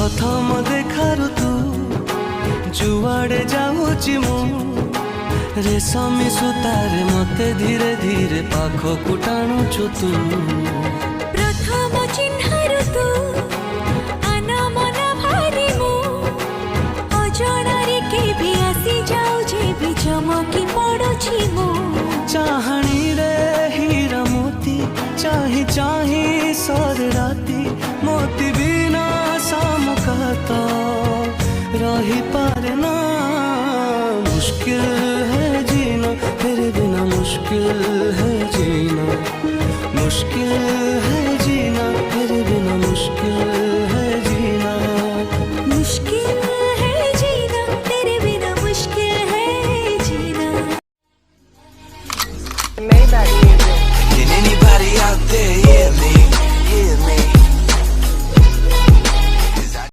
प्रथम देखारु तू जुआड़े जाऊची मु रेशमी सुतारे मते धीरे धीरे पाखकु टाणुछु तू। प्रथम चिन्हारु तू आना मना भारी मु अजणारे के भी आसी जाऊ जे भी चमकी पड़ुछि मु। चाहणी रे हीरा मोती चाही चाही सर राती मोती बिना सामुकाता रही पारे ना। मुश्किल है जीना तेरे बिना मुश्किल है जीना मुश्किल है